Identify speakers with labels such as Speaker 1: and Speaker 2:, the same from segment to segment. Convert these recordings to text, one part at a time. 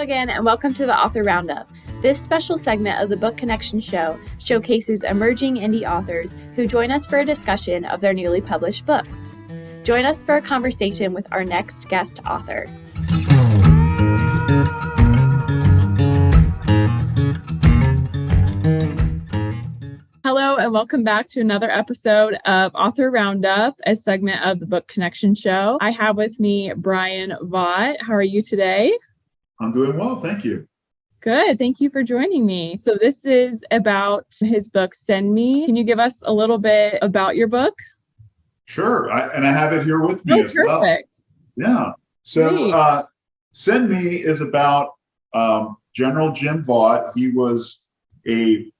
Speaker 1: again, and welcome to the Author Roundup. This special segment of the Book Connection Show showcases emerging indie authors who join us for a discussion of their newly published books. Join us for a conversation with our next guest author. Hello, and welcome back to another episode of Author Roundup, a segment of the Book Connection Show. I have with me Bryan Vaught. How are you today?
Speaker 2: I'm doing well, thank you.
Speaker 1: Good. Thank you for joining me. So this is about his book, Send Me. Can you give us a little bit about your book?
Speaker 2: Sure. I have it here with me as well.
Speaker 1: Perfect.
Speaker 2: Yeah. So Send Me is about General Jim Vaught. He was a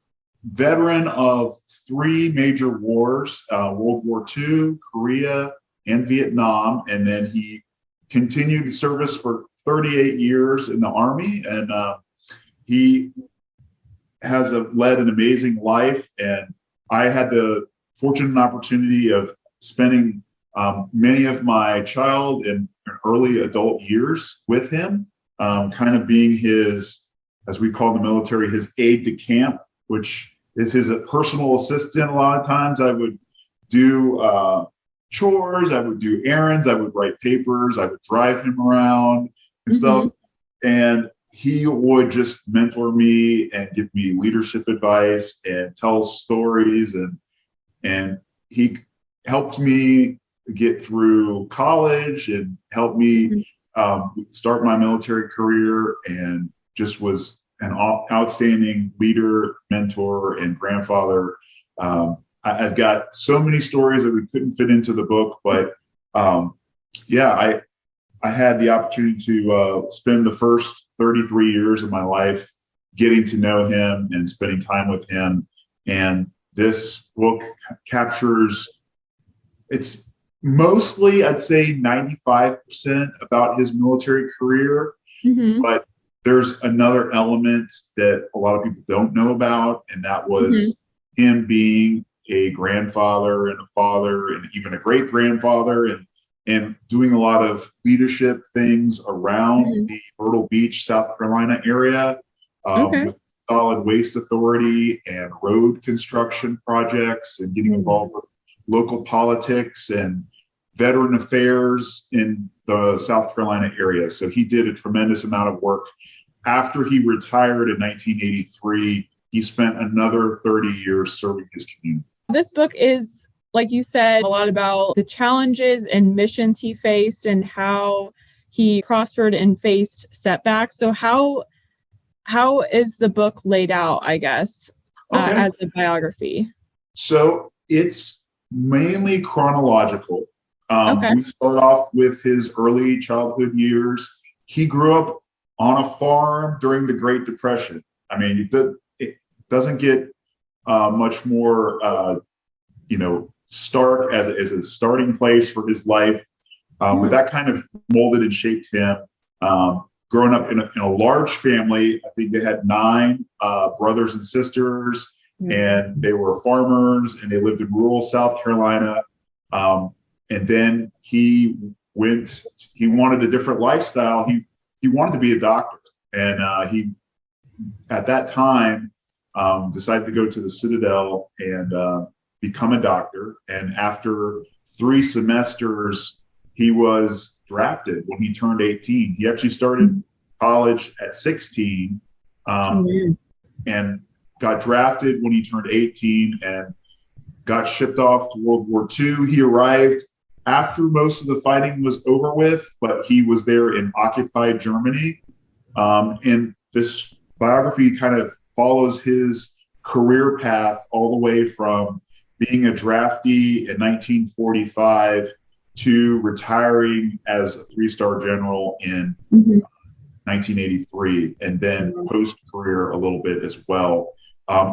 Speaker 2: veteran of three major wars, World War II, Korea, and Vietnam. And then he continued service for 38 years in the Army. And he has led an amazing life. And I had the fortunate opportunity of spending many of my child and early adult years with him, kind of being his, as we call in the military, his aide de camp, which is his personal assistant. A lot of times I would do chores, I would do errands, I would write papers, I would drive him around and stuff. And he would just mentor me and give me leadership advice and tell stories. And he helped me get through college and helped me start my military career, and just was an outstanding leader, mentor, and grandfather. I've got so many stories that we couldn't fit into the book, but I had the opportunity to spend the first 33 years of my life getting to know him and spending time with him. And this book captures, it's mostly, I'd say 95% about his military career, but there's another element that a lot of people don't know about, and that was him being a grandfather and a father and even a great grandfather, and doing a lot of leadership things around the Myrtle Beach, South Carolina area, with Solid Waste Authority and road construction projects, and getting involved with local politics and veteran affairs in the South Carolina area. So he did a tremendous amount of work. After he retired in 1983, he spent another 30 years serving his community.
Speaker 1: This book is, like you said, a lot about the challenges and missions he faced and how he prospered and faced setbacks. So how is the book laid out, I guess, as a biography?
Speaker 2: So it's mainly chronological. We start off with his early childhood years. He grew up on a farm during the Great Depression. I mean, it doesn't get much more, stark as a starting place for his life. But that kind of molded and shaped him. Growing up in a large family, I think they had 9 brothers and sisters, and they were farmers, and they lived in rural South Carolina. And then he wanted a different lifestyle. He wanted to be a doctor, and he, at that time, decided to go to the Citadel and become a doctor. And after 3 semesters, he was drafted when he turned 18. He actually started college at 16 and got drafted when he turned 18 and got shipped off to World War II. He arrived after most of the fighting was over with, but he was there in occupied Germany. And this biography kind of follows his career path all the way from being a draftee in 1945 to retiring as a 3-star general in 1983, and then post-career a little bit as well.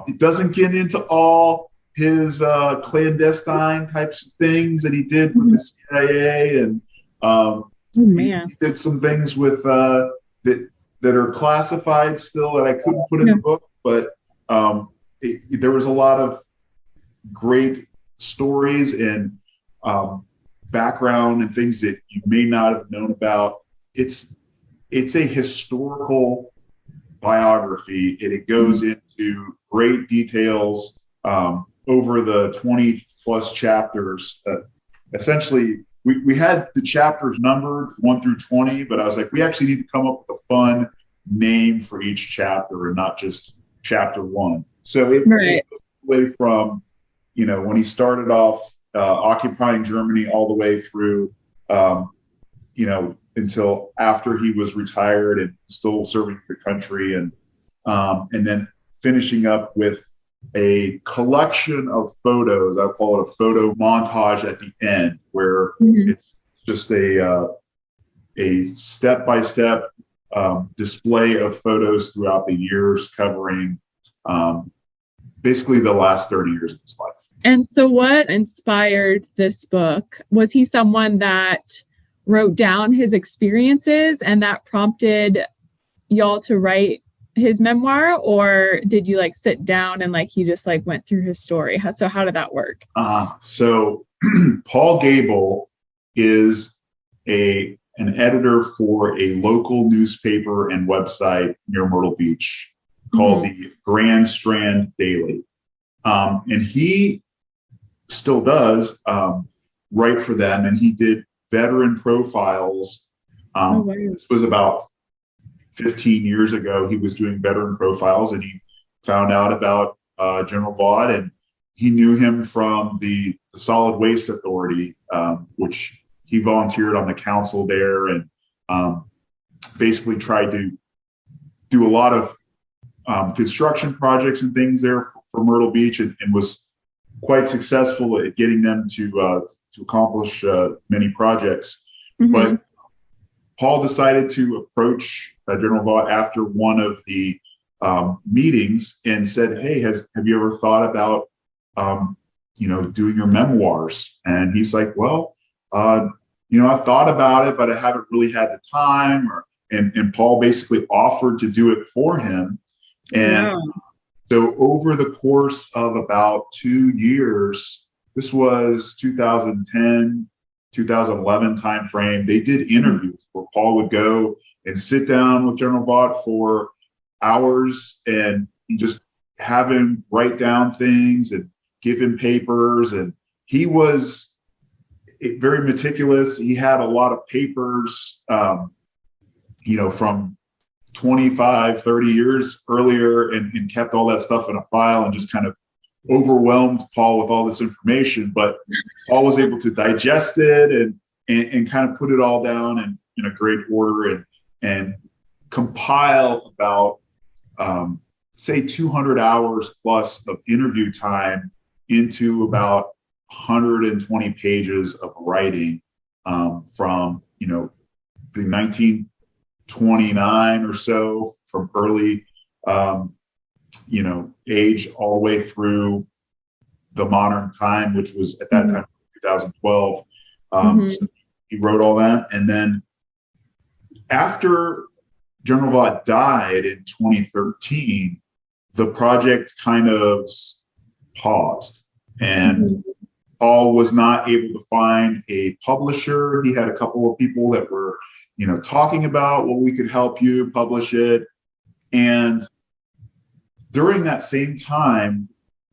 Speaker 2: It doesn't get into all his clandestine types of things that he did with the CIA, and he did some things with that are classified still that I couldn't put in the book, but there was a lot of great stories and background and things that you may not have known about. It's it's a historical biography, and it goes into great details over the 20 plus chapters. Essentially, we had the chapters numbered 1 through 20, but I was like, we actually need to come up with a fun name for each chapter and not just chapter 1. So it goes away from, when he started off occupying Germany all the way through, until after he was retired and still serving the country, and then finishing up with a collection of photos. I call it a photo montage at the end, where it's just a step-by-step display of photos throughout the years, covering basically the last 30 years of his life.
Speaker 1: And so what inspired this book? Was he someone that wrote down his experiences and that prompted y'all to write his memoir, or did you sit down and he just went through his story? How did that work?
Speaker 2: So Paul Gable is an editor for a local newspaper and website near Myrtle Beach called the Grand Strand Daily. And he still does write for them, and he did veteran profiles. This was about 15 years ago. He was doing veteran profiles, and he found out about General Vaught, and he knew him from the Solid Waste Authority, which he volunteered on the council there, and basically tried to do a lot of construction projects and things there for Myrtle Beach, and was quite successful at getting them to accomplish many projects. But Paul decided to approach General Vaught after one of the meetings and said, "Hey, have you ever thought about doing your memoirs?" And he's like, "Well, I've thought about it, but I haven't really had the time." And Paul basically offered to do it for him. And so over the course of about 2 years, this was 2010, 2011 timeframe, they did interviews where Paul would go and sit down with General Vaught for hours and just have him write down things and give him papers. And he was very meticulous. He had a lot of papers, from 25, 30 years earlier, and kept all that stuff in a file and just kind of overwhelmed Paul with all this information. But Paul was able to digest it and kind of put it all down in a great order and compile about, say, 200 hours plus of interview time into about 120 pages of writing from, the 1929 or so, from early, age all the way through the modern time, which was at that time, 2012. So he wrote all that. And then after General Vaught died in 2013, the project kind of paused, and Paul was not able to find a publisher. He had a couple of people that were, talking about, well, we could help you publish it. And during that same time,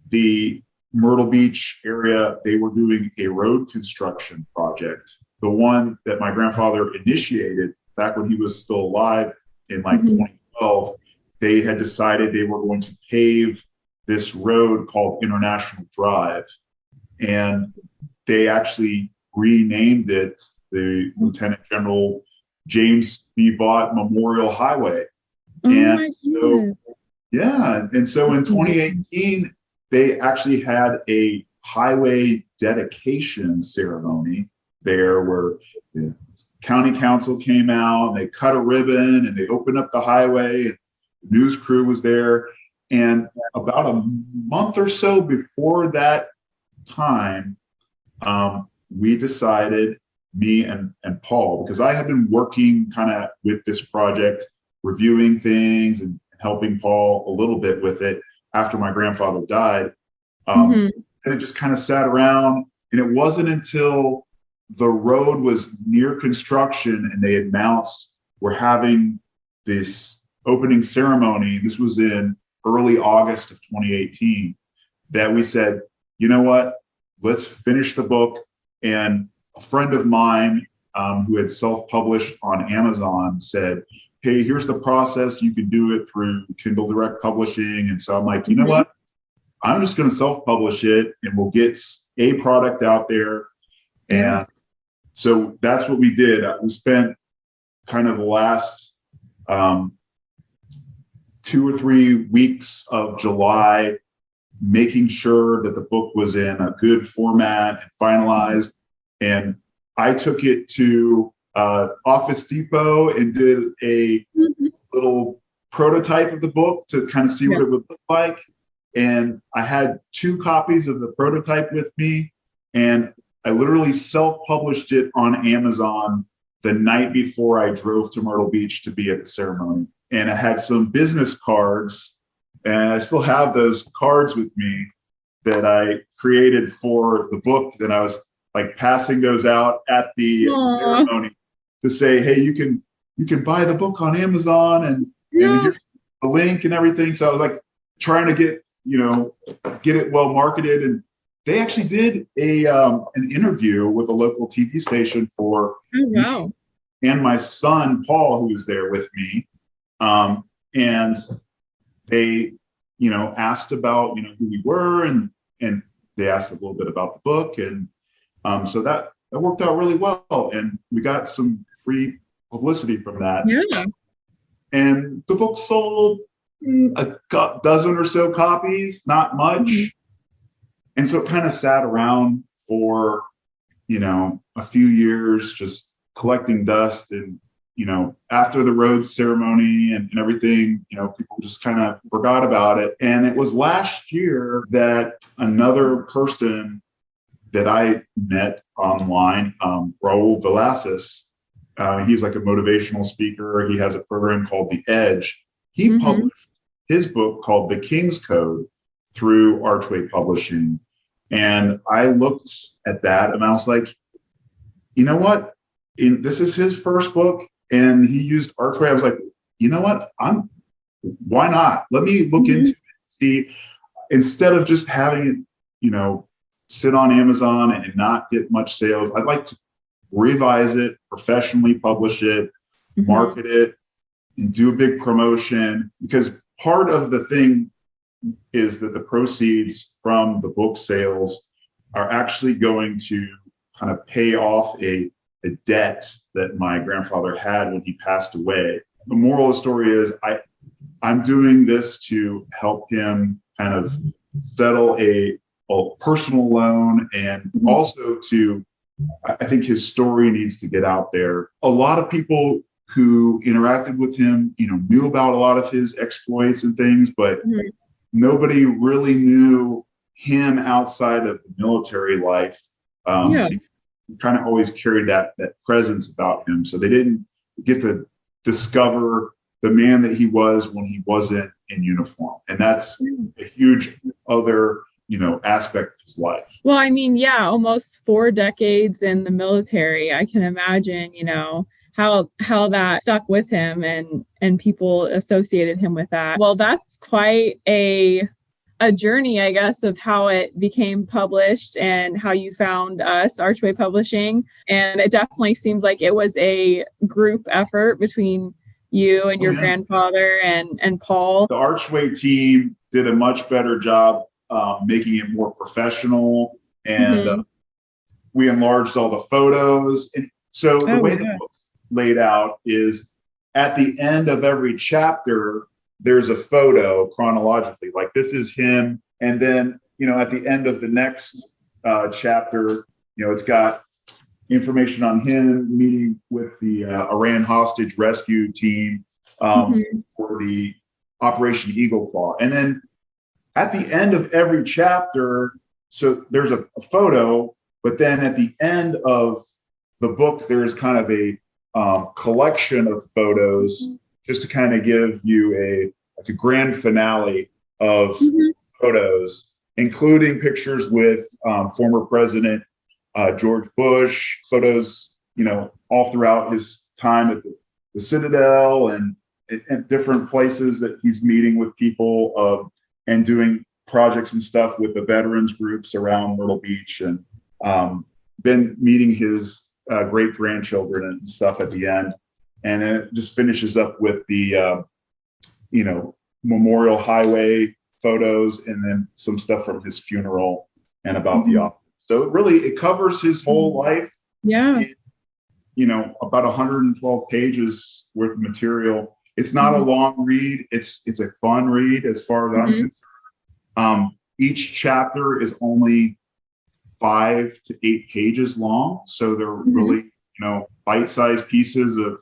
Speaker 2: the Myrtle Beach area, they were doing a road construction project, the one that my grandfather initiated back when he was still alive in 2012. They had decided they were going to pave this road called International Drive, and they actually renamed it the Lieutenant General James B. Vaught Memorial Highway. And so in 2018, they actually had a highway dedication ceremony there where the county council came out and they cut a ribbon and they opened up the highway, and the news crew was there. And about a month or so before that time, we decided, me and Paul, because I had been working kind of with this project, reviewing things and helping Paul a little bit with it after my grandfather died. And it just kind of sat around, and it wasn't until the road was near construction and they announced were having this opening ceremony. This was in early August of 2018, that we said, you know what, let's finish the book. And a friend of mine who had self-published on Amazon said, hey, here's the process. You can do it through Kindle Direct Publishing. And so I'm like, you know what? I'm just going to self-publish it and we'll get a product out there. And so that's what we did. We spent kind of the last 2 or 3 weeks of July making sure that the book was in a good format and finalized. And I took it to Office Depot and did a little prototype of the book to kind of see what it would look like. And I had 2 copies of the prototype with me, and I literally self-published it on Amazon the night before I drove to Myrtle Beach to be at the ceremony. And I had some business cards, and I still have those cards with me that I created for the book, that I was like passing those out at the ceremony to say, hey, you can buy the book on Amazon, and here's the link and everything. So I was like trying to get it well marketed. And they actually did an interview with a local TV station for me and my son, Paul, who was there with me. And they, asked about, who we were, and they asked a little bit about the book. And so that worked out really well. And we got some free publicity from that.
Speaker 1: Yeah.
Speaker 2: And the book sold a dozen or so copies, not much. And so it kind of sat around for, a few years, just collecting dust. And, after the Rhodes ceremony and everything, people just kind of forgot about it. And it was last year that another person that I met online, Raul Velasquez, he's like a motivational speaker. He has a program called The Edge. He published his book called The King's Code through Archway Publishing. And I looked at that and I was like, you know what? This is his first book and he used Archway. I was like, you know what? Why not? Let me look into it. See, instead of just having it, sit on Amazon and not get much sales, I'd like to revise it, professionally publish it, market it, and do a big promotion. Because part of the thing is that the proceeds from the book sales are actually going to kind of pay off a debt that my grandfather had when he passed away. The moral of the story is I'm doing this to help him kind of settle a personal loan, and also I think his story needs to get out there. A lot of people who interacted with him, knew about a lot of his exploits and things, but nobody really knew him outside of the military life. He kind of always carried that presence about him. So they didn't get to discover the man that he was when he wasn't in uniform. And that's a huge other aspect of his life.
Speaker 1: Well, I mean, almost 4 decades in the military. I can imagine, how that stuck with him and people associated him with that. Well, that's quite a journey, I guess, of how it became published and how you found us, Archway Publishing. And it definitely seems like it was a group effort between you and your grandfather and Paul.
Speaker 2: The Archway team did a much better job making it more professional, and we enlarged all the photos. And so the way the book's laid out is at the end of every chapter, there's a photo chronologically, like this is him. And then, at the end of the next chapter, it's got information on him meeting with the Iran hostage rescue team for the Operation Eagle Claw. And then at the end of every chapter, so there's a photo, but then at the end of the book, there's kind of a collection of photos just to kind of give you a grand finale of photos, including pictures with former President George Bush, photos, all throughout his time at the the Citadel and different places that he's meeting with people and doing projects and stuff with the veterans groups around Myrtle Beach, and then meeting his great grandchildren and stuff at the end. And then it just finishes up with the, Memorial Highway photos, and then some stuff from his funeral and about the author. So it covers his whole life.
Speaker 1: Yeah.
Speaker 2: About 112 pages worth of material. It's not a long read. It's a fun read as far as I'm concerned. Each chapter is only 5 to 8 pages long. So they're really, bite-sized pieces of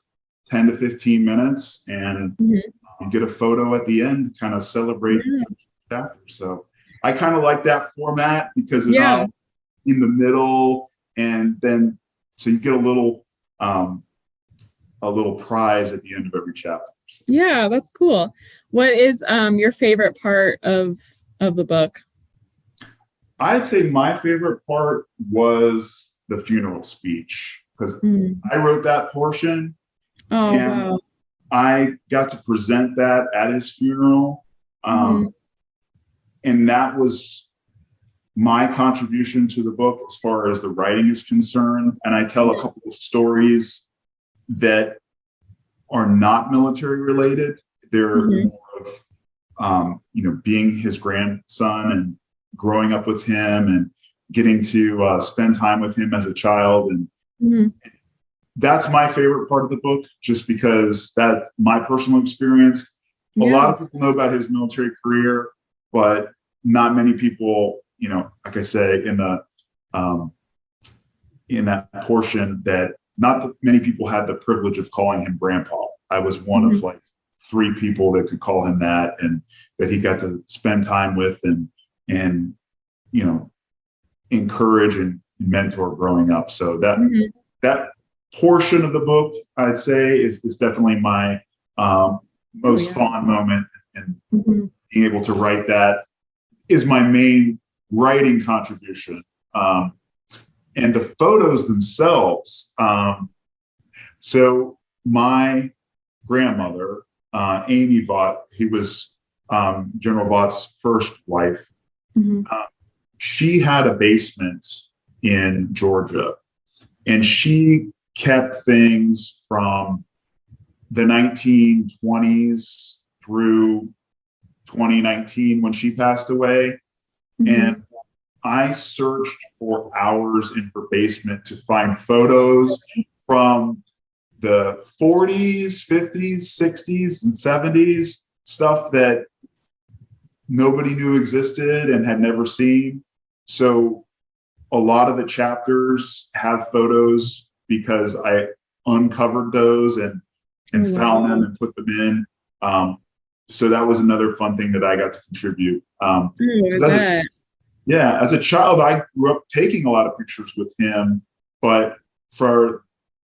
Speaker 2: 10 to 15 minutes. And you get a photo at the end, kind of celebrate the chapter. So I kind of like that format because they're not in the middle. And then, so you get a little prize at the end of every chapter. So.
Speaker 1: Yeah, that's cool. What is your favorite part of the book?
Speaker 2: I'd say my favorite part was the funeral speech, because I wrote that portion.
Speaker 1: Oh, wow.
Speaker 2: I got to present that at his funeral. And that was my contribution to the book as far as the writing is concerned. And I tell a couple of stories that are not military related. They're more of, being his grandson and growing up with him and getting to spend time with him as a child. And that's my favorite part of the book, just because that's my personal experience. A lot of people know about his military career, but not many people, like I say, in that portion, that not that many people had the privilege of calling him Grandpa. I was one of like 3 people that could call him that, and that he got to spend time with and encourage and mentor growing up. So that portion of the book, I'd say, is definitely my most fond moment, and being able to write that is my main writing contribution. And the photos themselves. So my grandmother, Amy Vaught, he was General Vaught's first wife. She had a basement in Georgia, and she kept things from the 1920s through 2019 when she passed away. And I searched for hours in her basement to find photos from the 40s, 50s, 60s, and 70s, stuff that nobody knew existed and had never seen. So a lot of the chapters have photos because I uncovered those and found them and put them in. So that was another fun thing that I got to contribute. As a child, I grew up taking a lot of pictures with him, but for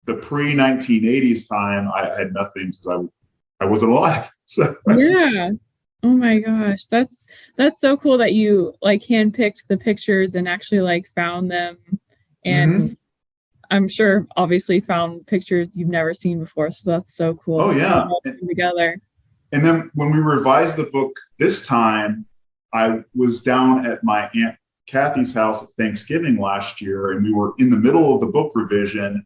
Speaker 2: the pre-1980s time, I had nothing because I wasn't alive. So
Speaker 1: oh my gosh, that's so cool that you like handpicked the pictures and actually like found them, and I'm sure obviously found pictures you've never seen before. So that's so cool.
Speaker 2: Oh yeah,
Speaker 1: together.
Speaker 2: And then when we revised the book this time, I was down at my Aunt Kathy's house at Thanksgiving last year, and we were in the middle of the book revision,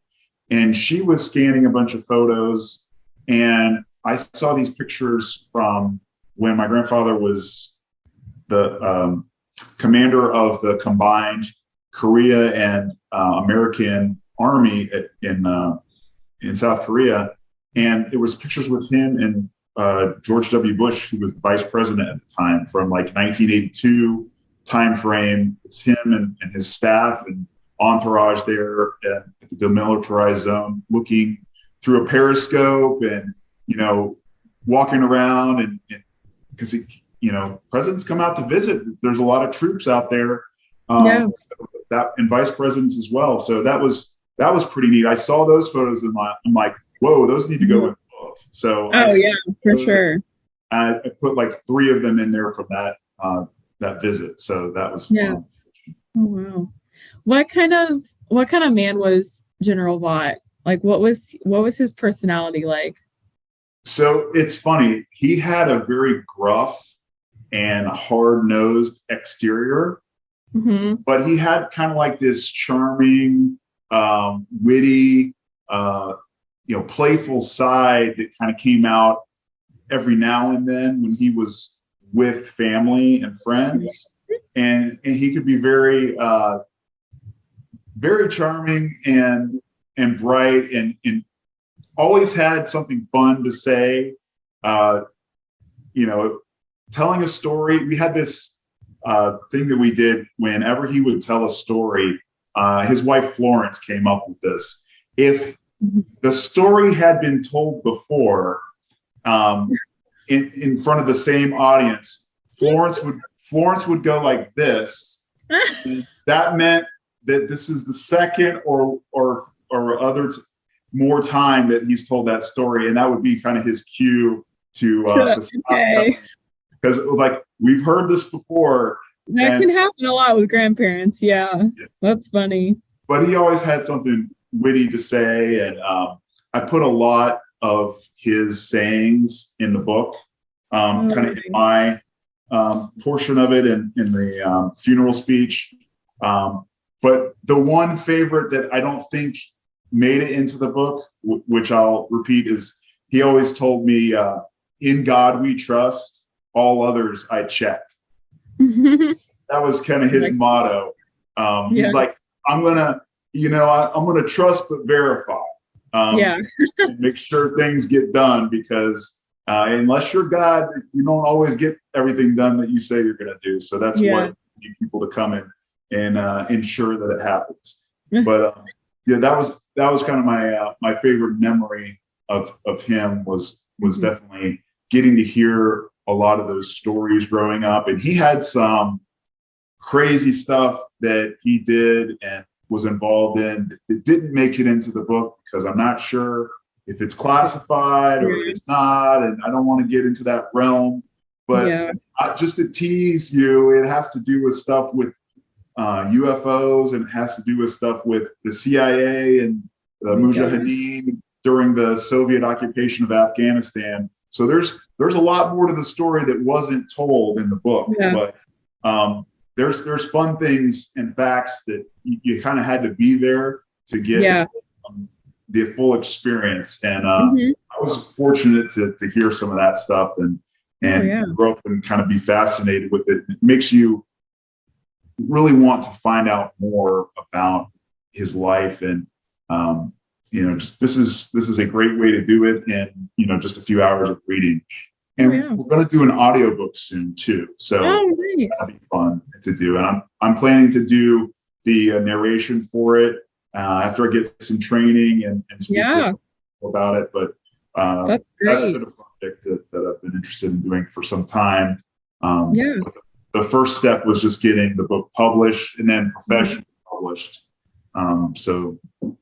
Speaker 2: and she was scanning a bunch of photos, and I saw these pictures from when my grandfather was the commander of the combined Korea and American Army in South Korea, and it was pictures with him and George W. Bush, who was the vice president at the time, from like 1982 time frame. It's him and his staff and entourage there at the demilitarized zone, looking through a periscope and walking around, and because presidents come out to visit. There's a lot of troops out there, that and vice presidents as well. So that was pretty neat. I saw those photos and I'm like, whoa, those need to go in the book. So
Speaker 1: for sure.
Speaker 2: I put like 3 of them in there from that visit. So that was fun.
Speaker 1: Oh wow. What kind of man was General Vaught? Like what was his personality like?
Speaker 2: So it's funny. He had a very gruff and hard-nosed exterior,
Speaker 1: Mm-hmm.
Speaker 2: but he had kind of like this charming, witty, uh, playful side that kind of came out every now and then when he was with family and friends, and he could be very very charming and bright and always had something fun to say. Uh, you know, telling a story. We had this thing that we did whenever he would tell a story. His wife Florence came up with this. If the story had been told before in front of the same audience, Florence would go like this. That meant that this is the second or other more time that he's told that story, and that would be kind of his cue to stop.
Speaker 1: Okay.
Speaker 2: Because like we've heard this before.
Speaker 1: That can happen a lot with grandparents. Yeah.
Speaker 2: Yes.
Speaker 1: That's funny.
Speaker 2: But he always had something witty to say, and I put a lot of his sayings in the book, kind of in my portion of it in the funeral speech. But the one favorite that I don't think made it into the book, which I'll repeat, is he always told me, "In God we trust, all others I check." That was kind of his motto. He's like, I'm gonna trust but verify. And make sure things get done, because unless you're God, you don't always get everything done that you say you're gonna do. So that's what you need people to come in and ensure that it happens. But that was kind of my favorite memory of him was definitely getting to hear a lot of those stories growing up. And he had some crazy stuff that he did and was involved in that didn't make it into the book, because I'm not sure if it's classified or if it's not, and I don't want to get into that realm. But just to tease you, it has to do with stuff with UFOs, and it has to do with stuff with the CIA and the Mujahideen during the Soviet occupation of Afghanistan. So there's a lot more to the story that wasn't told in the book. But there's fun things and facts that you kind of had to be there to get the full experience. And I was fortunate to hear some of that stuff and grow up and kind of be fascinated with it. It makes you really want to find out more about his life, and just this is a great way to do it in just a few hours of reading. And we're going to do an audiobook soon too, so that'll be fun to do. And I'm planning to do the narration for it after I get some training and speak to people about it. But that's been a project that I've been interested in doing for some time. But the first step was just getting the book published and then professionally published. So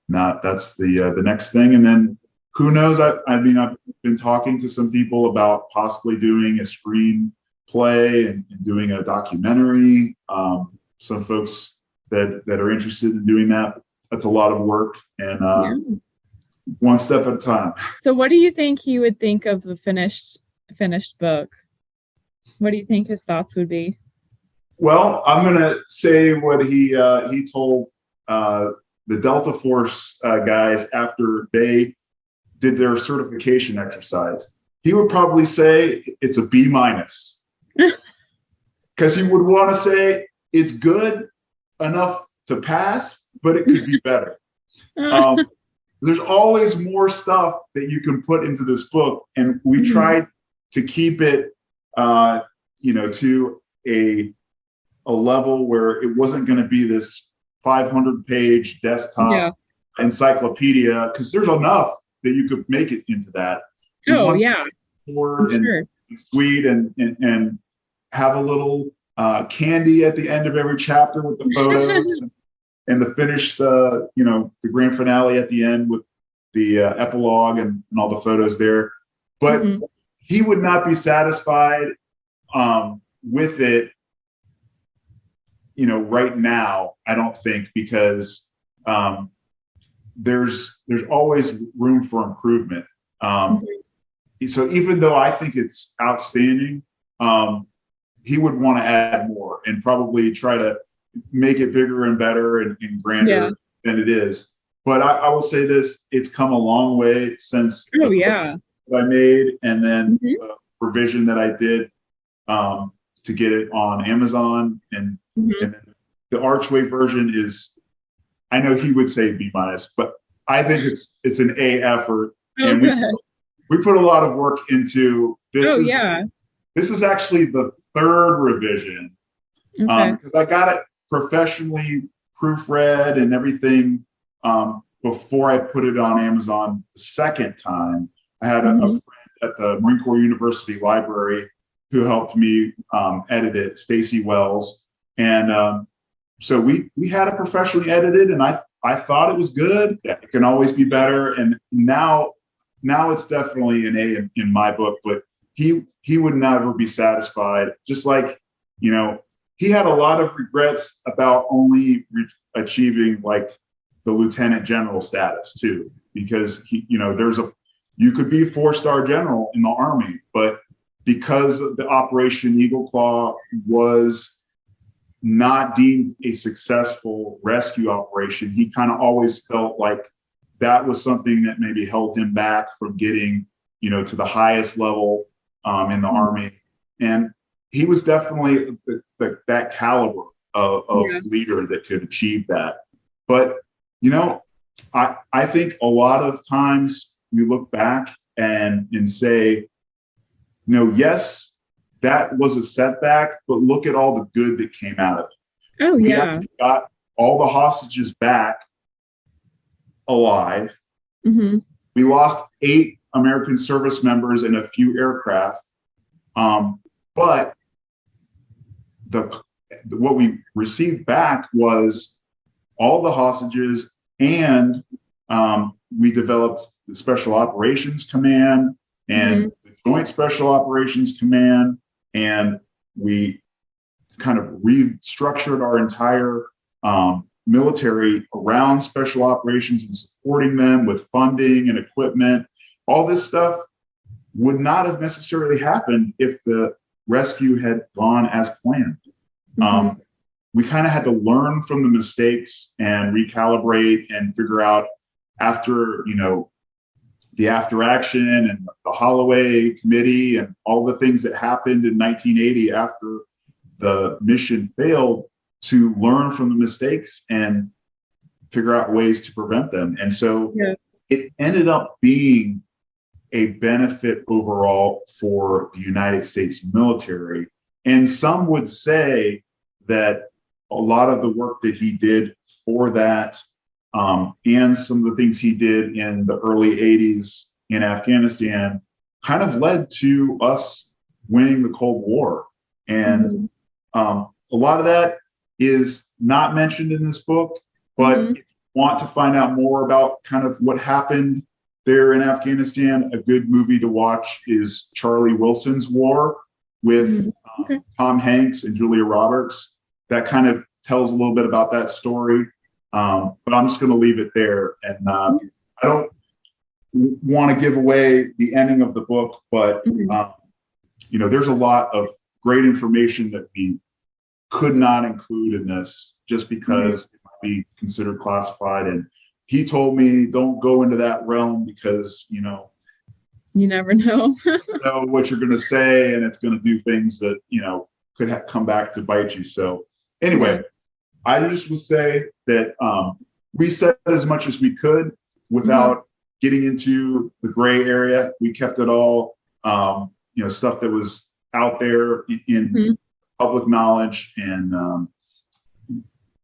Speaker 2: that's the next thing. And then who knows? I've been talking to some people about possibly doing a screenplay and doing a documentary. Some folks that are interested in doing that. That's a lot of work, and one step at a time.
Speaker 1: So what do you think he would think of the finished book? What do you think his thoughts would be?
Speaker 2: Well, I'm going to say what he told the Delta Force guys after they did their certification exercise. He would probably say it's a B-, because he would want to say it's good enough to pass, but it could be better. There's always more stuff that you can put into this book, and we tried to keep it, to a level where it wasn't going to be this 500-page desktop encyclopedia, because there's enough that you could make it into that. Short and sweet, and have a little candy at the end of every chapter with the photos, and the finished, the grand finale at the end with the epilogue and all the photos there. But he would not be satisfied with it, right now, I don't think, because there's always room for improvement. So even though I think it's outstanding, he would want to add more and probably try to make it bigger and better and grander than it is. But I will say this, it's come a long way since that I made, and then the revision that I did to get it on Amazon. And the Archway version is, I know he would say B-, but I think it's an A effort. And we put a lot of work into this. This is actually the third revision because I got it professionally proofread and everything before I put it on Amazon the second time. I had a friend at the Marine Corps University Library who helped me edit it, Stacy Wells. And so we had it professionally edited, and I thought it was good. Yeah, it can always be better. And now it's definitely an A in my book, but he would never be satisfied. Just like, you know, he had a lot of regrets about only achieving like the lieutenant general status too, because you could be a 4-star general in the Army, but because the Operation Eagle Claw was not deemed a successful rescue operation, he kind of always felt like that was something that maybe held him back from getting, to the highest level in the Army. And he was definitely that caliber of leader that could achieve that. But, I think a lot of times we look back and say, yes, that was a setback, but look at all the good that came out of it. We actually got all the hostages back alive. We lost 8 American service members and a few aircraft. But what we received back was all the hostages, and we developed the Special Operations Command and the Joint Special Operations Command, and we kind of restructured our entire military around special operations and supporting them with funding and equipment. All this stuff would not have necessarily happened if the rescue had gone as planned. We kind of had to learn from the mistakes and recalibrate and figure out after, the after action and the Holloway Committee and all the things that happened in 1980 after the mission failed, to learn from the mistakes and figure out ways to prevent them. And so it ended up being a benefit overall for the United States military. And some would say that a lot of the work that he did for that, and some of the things he did in the early 80s in Afghanistan kind of led to us winning the Cold War. And a lot of that is not mentioned in this book, but if you want to find out more about kind of what happened there in Afghanistan, a good movie to watch is Charlie Wilson's War with Tom Hanks and Julia Roberts. That kind of tells a little bit about that story. But I'm just going to leave it there. And I don't want to give away the ending of the book, but there's a lot of great information that we could not include in this just because it might be considered classified. And he told me, don't go into that realm because, you
Speaker 1: never know.
Speaker 2: know what you're going to say, and it's going to do things that, could come back to bite you. So anyway, I just would say that we said as much as we could without getting into the gray area. We kept it all, stuff that was out there in public knowledge. And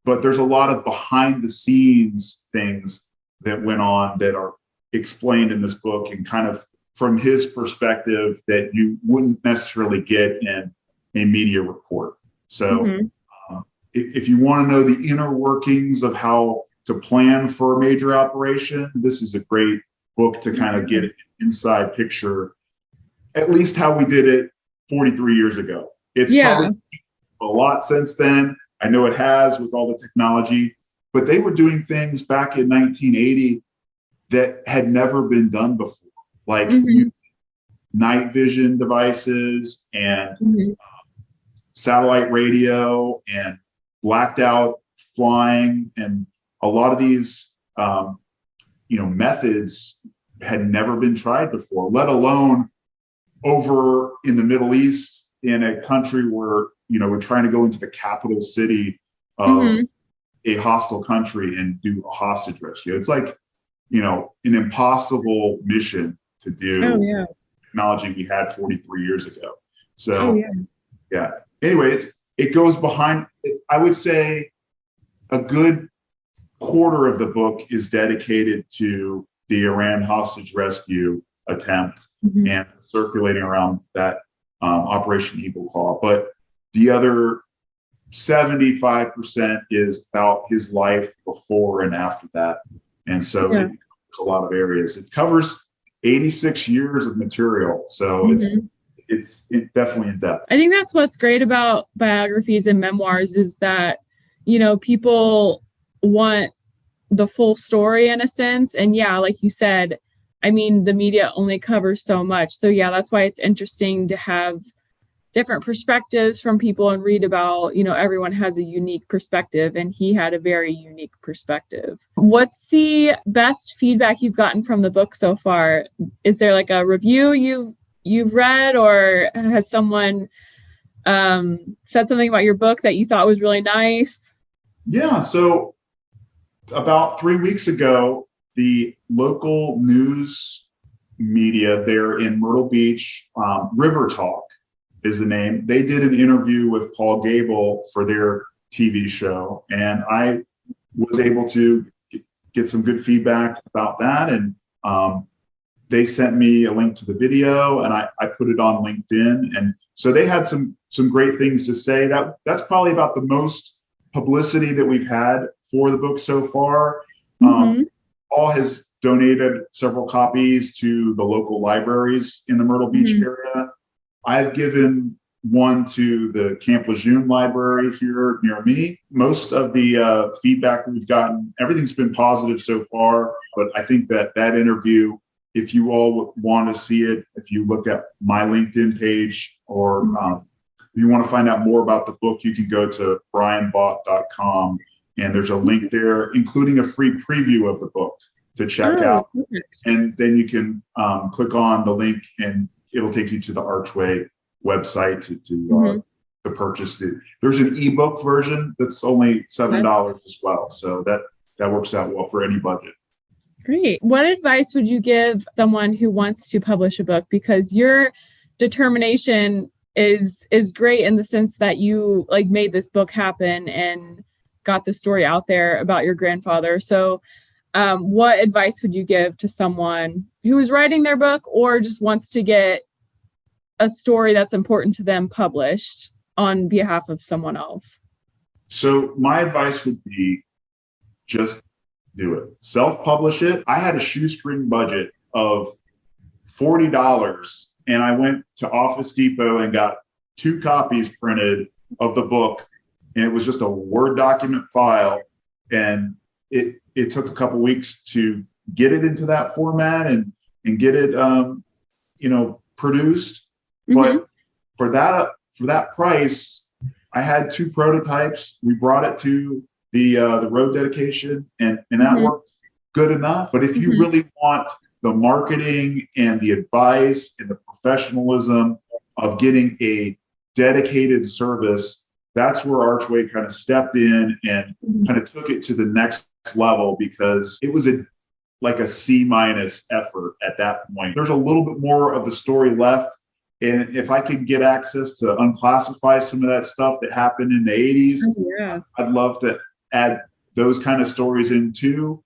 Speaker 2: but there's a lot of behind the scenes things that went on that are explained in this book and kind of from his perspective that you wouldn't necessarily get in a media report. So if you want to know the inner workings of how to plan for a major operation, this is a great book to kind of get an inside picture, at least how we did it 43 years ago. It's probably a lot since then. I know it has with all the technology, but they were doing things back in 1980 that had never been done before, like using night vision devices and satellite radio and blacked out flying. And a lot of these, methods had never been tried before, let alone over in the Middle East, in a country where, we're trying to go into the capital city of a hostile country and do a hostage rescue. It's like, an impossible mission to do. Technology we had 43 years ago. So, Anyway, it goes behind, I would say a good quarter of the book is dedicated to the Iran hostage rescue attempt and circulating around that Operation Eagle Claw. But the other 75% is about his life before and after that. And so it covers a lot of areas. It covers 86 years of material. So it's definitely in depth.
Speaker 1: I think that's what's great about biographies and memoirs is that, people want the full story in a sense. And like you said, I mean, the media only covers so much. So that's why it's interesting to have different perspectives from people and read about, everyone has a unique perspective, and he had a very unique perspective. What's the best feedback you've gotten from the book so far? Is there like a review you've read, or has someone said something about your book that you thought was really nice?
Speaker 2: Yeah. So about 3 weeks ago, the local news media there in Myrtle Beach, River Talk is the name. They did an interview with Paul Gable for their TV show, and I was able to get some good feedback about that. And they sent me a link to the video, and I put it on LinkedIn. And so they had some great things to say. That's probably about the most publicity that we've had for the book so far. Paul has donated several copies to the local libraries in the Myrtle Beach area. I've given one to the Camp Lejeune Library here near me. Most of the feedback that we've gotten, everything's been positive so far. But I think that interview, if you all want to see it, if you look at my LinkedIn page, or if you want to find out more about the book, you can go to bryanvaught.com, and there's a link there, including a free preview of the book to check out. Perfect. And then you can click on the link, and it'll take you to the Archway website to purchase it. There's an ebook version that's only $7 as well. So that works out well for any budget.
Speaker 1: Great. What advice would you give someone who wants to publish a book? Because your determination is great in the sense that you made this book happen and got the story out there about your grandfather. So what advice would you give to someone who is writing their book or just wants to get a story that's important to them published on behalf of someone else?
Speaker 2: So my advice would be just do it. Self-publish it. I had a shoestring budget of $40, and I went to Office Depot and got 2 copies printed of the book, and it was just a Word document file. And it took a couple weeks to get it into that format and get it, produced. But for that price, I had 2 prototypes. We brought it to the road dedication, and that worked good enough. But if you really want the marketing and the advice and the professionalism of getting a dedicated service, that's where Archway kind of stepped in and kind of took it to the next level, because it was a C- effort at that point. There's a little bit more of the story left. And if I could get access to unclassify some of that stuff that happened in the 80s, I'd love to add those kind of stories in too.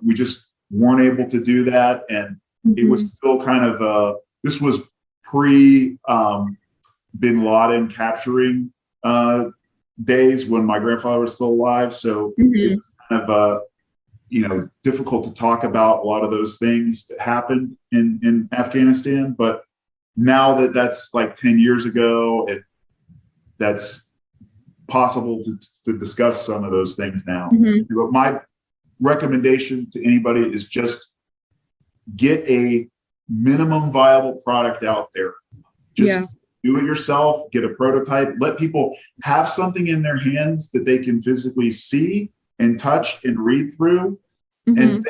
Speaker 2: We just weren't able to do that. And it was still kind of, this was pre Bin Laden capturing days when my grandfather was still alive. So it was kind of, difficult to talk about a lot of those things that happened in Afghanistan. But now that that's 10 years ago, that's possible to discuss some of those things now. But my recommendation to anybody is just get a minimum viable product out there. Just do it yourself, get a prototype, let people have something in their hands that they can physically see and touch and read through, and then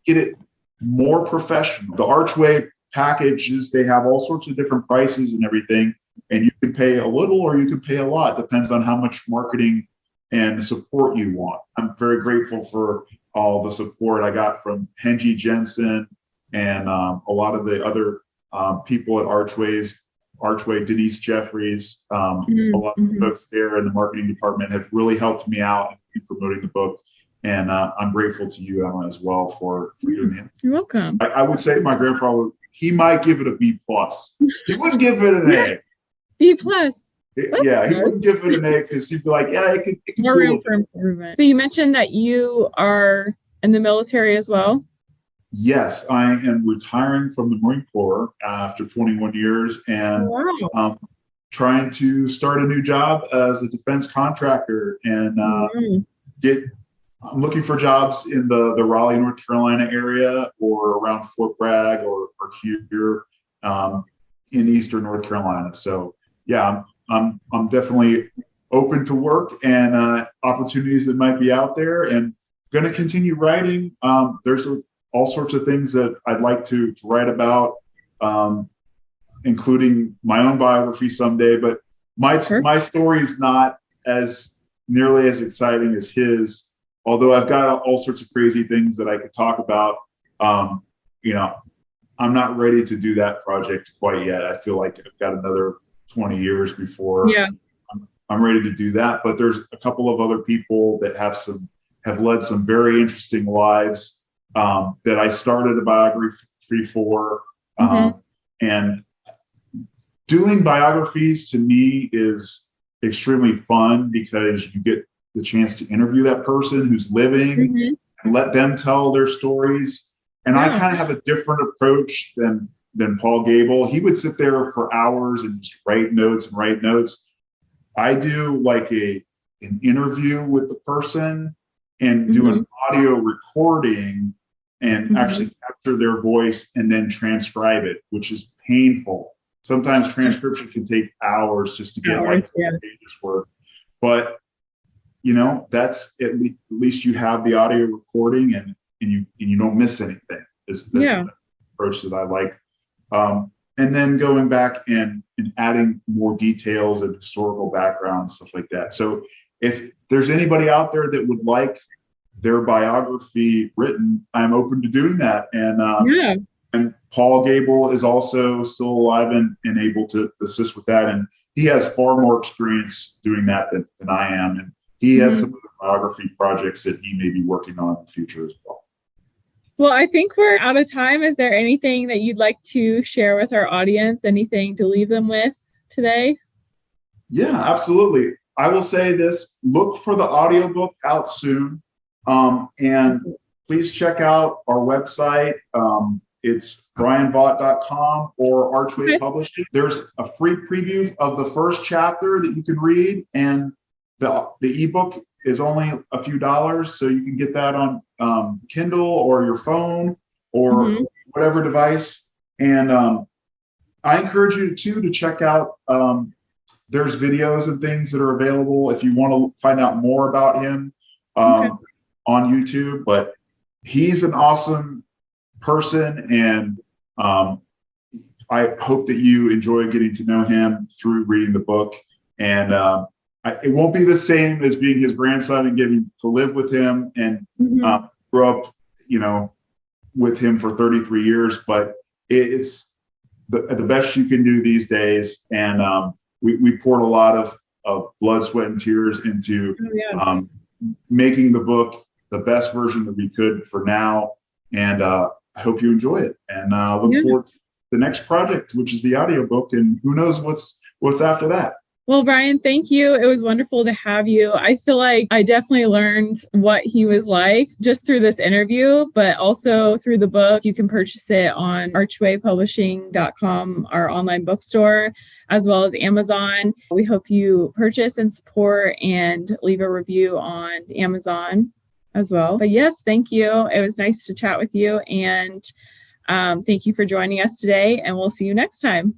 Speaker 2: get it more professional. The Archway packages, they have all sorts of different prices and everything, and you can pay a little or you can pay a lot, depends on how much marketing and support you want. I'm very grateful for all the support I got from Henji Jensen and a lot of the other people at Archway, Denise Jeffries, a lot of folks there in the marketing department have really helped me out in promoting the book. And I'm grateful to you, Emma, as well for doing that.
Speaker 1: You're welcome.
Speaker 2: I would say my grandfather, he might give it a B+. He wouldn't give it an A.
Speaker 1: B+.
Speaker 2: Yeah, he wouldn't give it an A because he'd be like, yeah, it could
Speaker 1: more room for improvement. So you mentioned that you are in the military as well?
Speaker 2: Yes, I am retiring from the Marine Corps after 21 years and trying to start a new job as a defense contractor and I'm looking for jobs in the Raleigh, North Carolina area or around Fort Bragg or here in Eastern North Carolina. So yeah, I'm definitely open to work and opportunities that might be out there, and going to continue writing. There's all sorts of things that I'd like to write about, including my own biography someday. But my story is not as nearly as exciting as his. Although I've got all sorts of crazy things that I could talk about, I'm not ready to do that project quite yet. I feel like I've got another 20 years before I'm ready to do that. But there's a couple of other people that have led some very interesting lives that I started a biography for. And doing biographies to me is extremely fun because you get the chance to interview that person who's living and let them tell their stories. And I kind of have a different approach than Paul Gable. He would sit there for hours and just write notes. I do like an interview with the person and do an audio recording and actually capture their voice and then transcribe it, which is painful. Sometimes transcription can take hours just to get like 4 pages worth. But that's at least you have the audio recording and you don't miss anything. Is the approach that I like. And then going back and adding more details and historical background and stuff like that. So if there's anybody out there that would like their biography written, I'm open to doing that. And Paul Gable is also still alive and able to assist with that. And he has far more experience doing that than I am. And he has some biography projects that he may be working on in the future as well.
Speaker 1: Well, I think we're out of time. Is there anything that you'd like to share with our audience? Anything to leave them with today?
Speaker 2: Yeah, absolutely. I will say this, look for the audiobook out soon. And please check out our website. It's bryanvaught.com or Archway Publishing. There's a free preview of the first chapter that you can read, and the ebook is only a few dollars, so you can get that on Kindle or your phone or whatever device. And I encourage you to check out. There's videos and things that are available if you want to find out more about him on YouTube. But he's an awesome person, and I hope that you enjoy getting to know him through reading the book. And it won't be the same as being his grandson and getting to live with him and grow up, with him for 33 years. But it's the best you can do these days. And we poured a lot of blood, sweat, and tears into making the book the best version that we could for now. And I hope you enjoy it. And look forward to the next project, which is the audiobook. And who knows what's after that.
Speaker 1: Well, Bryan, thank you. It was wonderful to have you. I feel like I definitely learned what he was like just through this interview, but also through the book. You can purchase it on archwaypublishing.com, our online bookstore, as well as Amazon. We hope you purchase and support and leave a review on Amazon as well. But yes, thank you. It was nice to chat with you. And Thank you for joining us today, and we'll see you next time.